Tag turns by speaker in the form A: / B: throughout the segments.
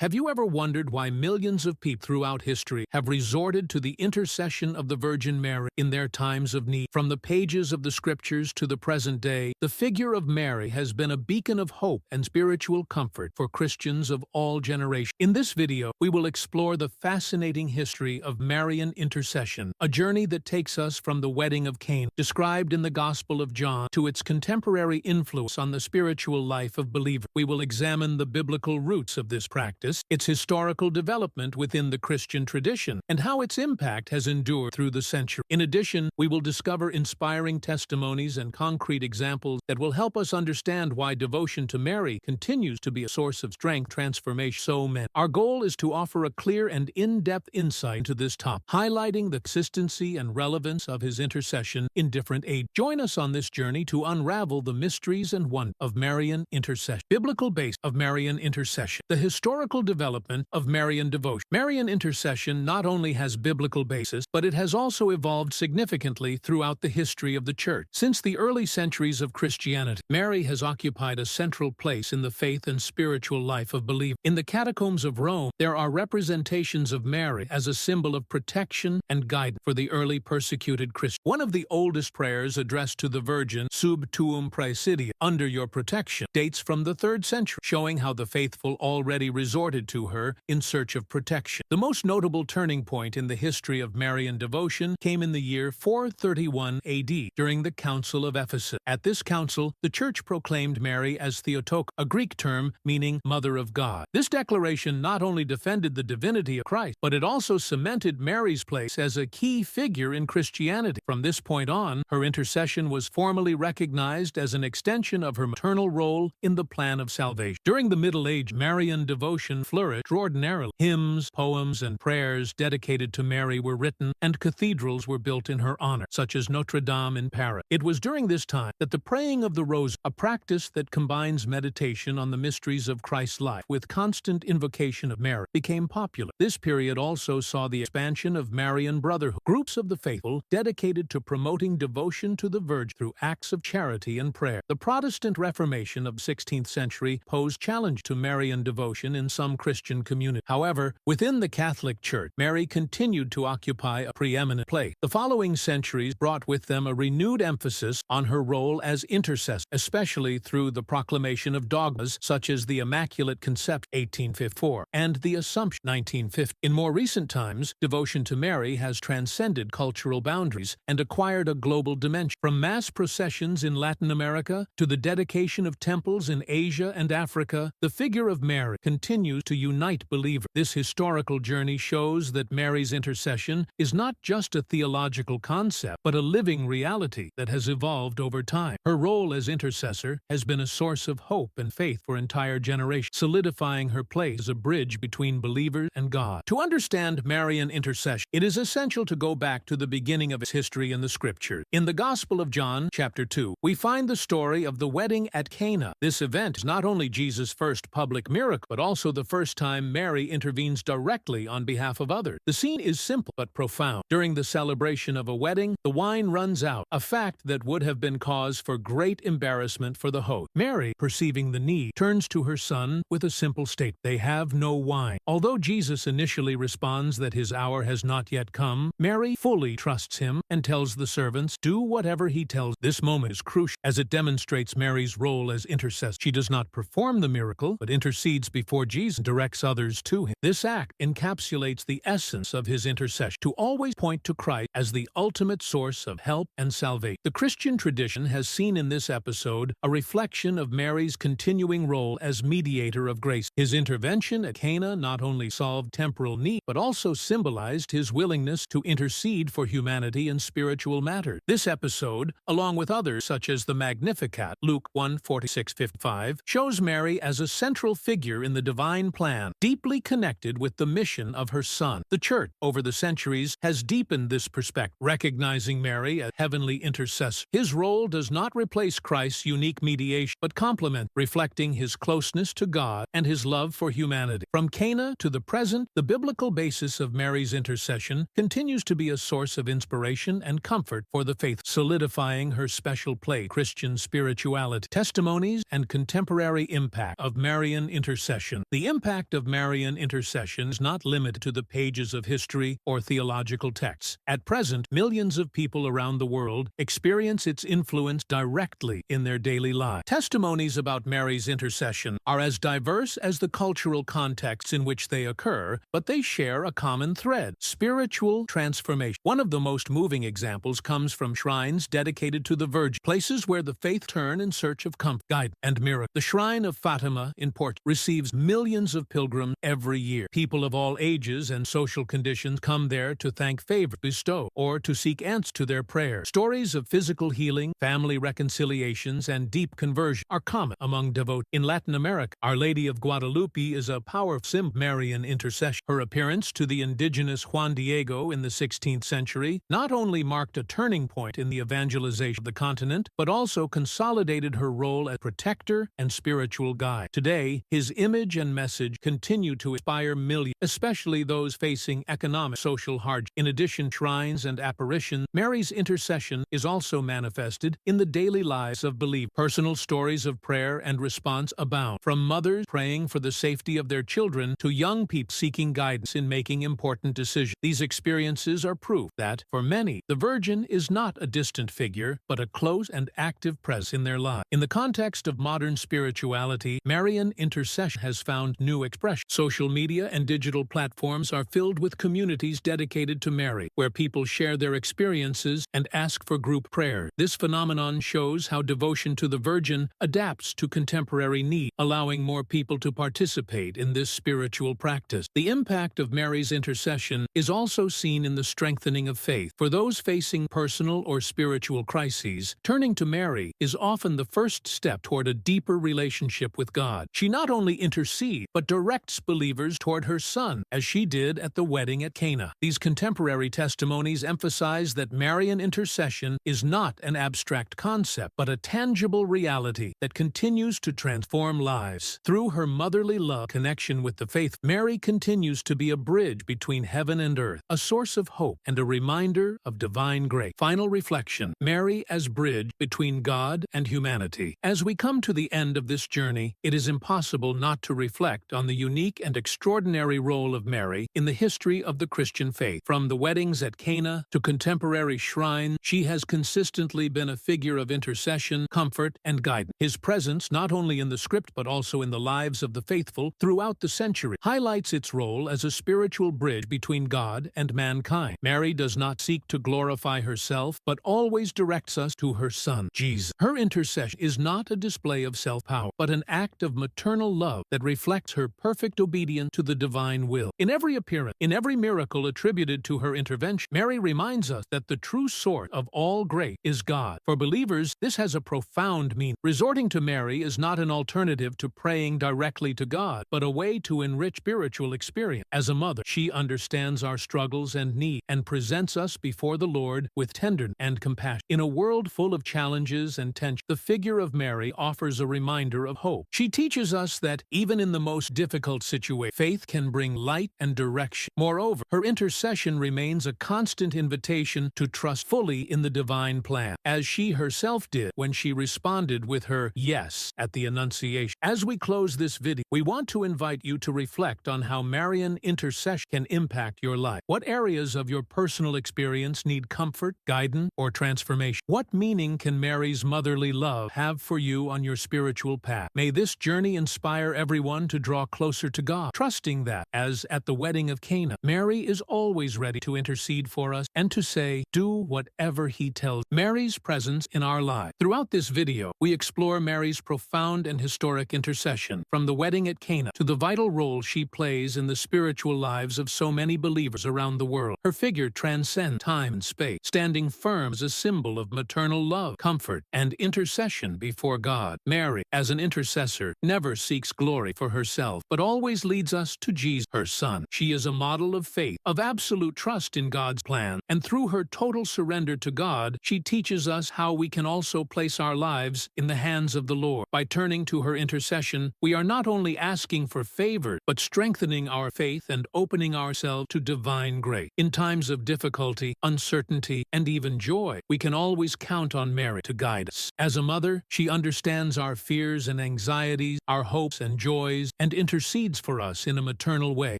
A: Have you ever wondered why millions of people throughout history have resorted to the intercession of the Virgin Mary in their times of need? From the pages of the scriptures to the present day, the figure of Mary has been a beacon of hope and spiritual comfort for Christians of all generations. In this video, we will explore the fascinating history of Marian intercession, a journey that takes us from the wedding of Cana, described in the Gospel of John, to its contemporary influence on the spiritual life of believers. We will examine the biblical roots of this practice, its historical development within the Christian tradition, and how its impact has endured through the centuries. In addition, we will discover inspiring testimonies and concrete examples that will help us understand why devotion to Mary continues to be a source of strength, transformation, so many. Our goal is to offer a clear and in-depth insight into this topic, highlighting the consistency and relevance of his intercession in different ages. Join us on this journey to unravel the mysteries and wonder of Marian intercession. Biblical base of Marian intercession. The historical development of Marian devotion. Marian intercession not only has biblical basis, but it has also evolved significantly throughout the history of the Church. Since the early centuries of Christianity, Mary has occupied a central place in the faith and spiritual life of believers. In the catacombs of Rome, there are representations of Mary as a symbol of protection and guidance for the early persecuted Christians. One of the oldest prayers addressed to the Virgin, Sub tuum praesidia, under your protection, dates from the 3rd century, showing how the faithful already resorted to her in search of protection. The most notable turning point in the history of Marian devotion came in the year 431 AD, during the Council of Ephesus. At this council, the Church proclaimed Mary as Theotokos, a Greek term meaning Mother of God. This declaration not only defended the divinity of Christ, but it also cemented Mary's place as a key figure in Christianity. From this point on, her intercession was formally recognized as an extension of her maternal role in the plan of salvation. During the Middle Age, Marian devotion flourished extraordinarily. Hymns, poems, and prayers dedicated to Mary were written, and cathedrals were built in her honor, such as Notre Dame in Paris. It was during this time that the praying of the Rosary, a practice that combines meditation on the mysteries of Christ's life with constant invocation of Mary, became popular. This period also saw the expansion of Marian brotherhood, groups of the faithful dedicated to promoting devotion to the Virgin through acts of charity and prayer. The Protestant Reformation of the 16th century posed challenge to Marian devotion in some Christian communities. However, within the Catholic Church, Mary continued to occupy a preeminent place. The following centuries brought with them a renewed emphasis on her role as intercessor, especially through the proclamation of dogmas such as the Immaculate Conception 1854 and the Assumption 1950. In more recent times, devotion to Mary has transcended cultural boundaries and acquired a global dimension. From mass processions in Latin America to the dedication of temples in Asia and Africa, the figure of Mary continues to unite believers. This historical journey shows that Mary's intercession is not just a theological concept, but a living reality that has evolved over time. Her role as intercessor has been a source of hope and faith for entire generations, solidifying her place as a bridge between believers and God. To understand Marian intercession, it is essential to go back to the beginning of its history in the Scriptures. In the Gospel of John, chapter 2, we find the story of the wedding at Cana. This event is not only Jesus' first public miracle, but also the first time Mary intervenes directly on behalf of others. The scene is simple but profound. During the celebration of a wedding, the wine runs out, a fact that would have been cause for great embarrassment for the host. Mary, perceiving the need, turns to her son with a simple statement: they have no wine. Although Jesus initially responds that his hour has not yet come, Mary fully trusts him and tells the servants, do whatever he tells. This moment is crucial as it demonstrates Mary's role as intercessor. She does not perform the miracle, but intercedes before Jesus and directs others to him. This act encapsulates the essence of his intercession, to always point to Christ as the ultimate source of help and salvation. The Christian tradition has seen in this episode a reflection of Mary's continuing role as mediator of grace. His intervention at Cana not only solved temporal need, but also symbolized his willingness to intercede for humanity in spiritual matters. This episode, along with others such as the Magnificat, Luke 1:46-55, shows Mary as a central figure in the divine plan, deeply connected with the mission of her Son. The Church, over the centuries, has deepened this perspective, recognizing Mary as heavenly intercessor. His role does not replace Christ's unique mediation, but complement, reflecting his closeness to God and his love for humanity. From Cana to the present, the biblical basis of Mary's intercession continues to be a source of inspiration and comfort for the faithful, solidifying her special place in Christian spirituality. Testimonies and contemporary impact of Marian intercession. The impact of Marian intercession is not limited to the pages of history or theological texts. At present, millions of people around the world experience its influence directly in their daily lives. Testimonies about Mary's intercession are as diverse as the cultural contexts in which they occur, but they share a common thread: spiritual transformation. One of the most moving examples comes from shrines dedicated to the Virgin, places where the faith turn in search of comfort, guidance, and miracle. The Shrine of Fatima in Portugal receives millions of pilgrims every year. People of all ages and social conditions come there to thank favor bestowed or to seek answers to their prayers. Stories of physical healing, family reconciliations, and deep conversion are common among devotees. In Latin America, Our Lady of Guadalupe is a powerful symbol of Marian intercession. Her appearance to the indigenous Juan Diego in the 16th century not only marked a turning point in the evangelization of the continent, but also consolidated her role as protector and spiritual guide. Today, his image and message continue to inspire millions, especially those facing economic social hardship. In addition to shrines and apparitions, Mary's intercession is also manifested in the daily lives of believers. Personal stories of prayer and response abound, from mothers praying for the safety of their children to young people seeking guidance in making important decisions. These experiences are proof that, for many, the Virgin is not a distant figure, but a close and active presence in their lives. In the context of modern spirituality, Marian intercession has found new expression. Social media and digital platforms are filled with communities dedicated to Mary, where people share their experiences and ask for group prayer. This phenomenon shows how devotion to the Virgin adapts to contemporary needs, allowing more people to participate in this spiritual practice. The impact of Mary's intercession is also seen in the strengthening of faith. For those facing personal or spiritual crises, turning to Mary is often the first step toward a deeper relationship with God. She not only intercedes, but directs believers toward her Son, as she did at the wedding at Cana. These contemporary testimonies emphasize that Marian intercession is not an abstract concept, but a tangible reality that continues to transform lives. Through her motherly love connection with the faith, Mary continues to be a bridge between heaven and earth, a source of hope and a reminder of divine grace. Final reflection: Mary as bridge between God and humanity. As we come to the end of this journey, it is impossible not to reflect on the unique and extraordinary role of Mary in the history of the Christian faith. From the weddings at Cana to contemporary shrines, she has consistently been a figure of intercession, comfort, and guidance. His presence, not only in the script but also in the lives of the faithful throughout the century, highlights its role as a spiritual bridge between God and mankind. Mary does not seek to glorify herself, but always directs us to her Son, Jesus. Her intercession is not a display of self-power, but an act of maternal love that reflects her perfect obedience to the divine will. In every appearance, in every miracle attributed to her intervention, Mary reminds us that the true source of all grace is God. For believers, this has a profound meaning. Resorting to Mary is not an alternative to praying directly to God, but a way to enrich spiritual experience. As a mother, she understands our struggles and needs and presents us before the Lord with tenderness and compassion. In a world full of challenges and tension, the figure of Mary offers a reminder of hope. She teaches us that even in the most difficult situation, faith can bring light and direction. Moreover, her intercession remains a constant invitation to trust fully in the divine plan, as she herself did when she responded with her yes at the Annunciation. As we close this video, we want to invite you to reflect on how Marian intercession can impact your life. What areas of your personal experience need comfort, guidance, or transformation? What meaning can Mary's motherly love have for you on your spiritual path? May this journey inspire everyone to draw closer to God, trusting that, as at the wedding of Cana, Mary is always ready to intercede for us and to say, do whatever He tells. Mary's presence in our lives. Throughout this video, we explore Mary's profound and historic intercession, from the wedding at Cana to the vital role she plays in the spiritual lives of so many believers around the world. Her figure transcends time and space, standing firm as a symbol of maternal love, comfort, and intercession before God. Mary, as an intercessor, never seeks glory for herself, but always leads us to Jesus, her Son. She is a model of faith, of absolute trust in God's plan, and through her total surrender to God, she teaches us how we can also place our lives in the hands of the Lord. By turning to her intercession, we are not only asking for favor, but strengthening our faith and opening ourselves to divine grace. In times of difficulty, uncertainty, and even joy, we can always count on Mary to guide us. As a mother, she understands our fears and anxieties, our hopes and joys, and intercedes for us in a maternal way,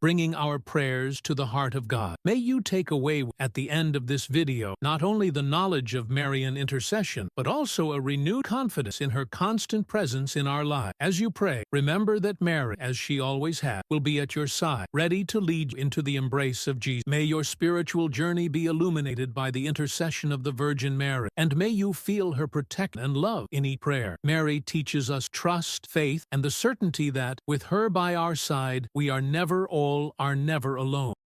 A: bringing our prayers to the heart of God. May you take away at the end of this video not only the knowledge of Marian intercession, but also a renewed confidence in her constant presence in our lives. As you pray, remember that Mary, as she always has, will be at your side, ready to lead you into the embrace of Jesus. May your spiritual journey be illuminated by the intercession of the Virgin Mary, and may you feel her protection and love in each prayer. Mary teaches us trust, faith, and the certainty that, with her by our side, we are never alone.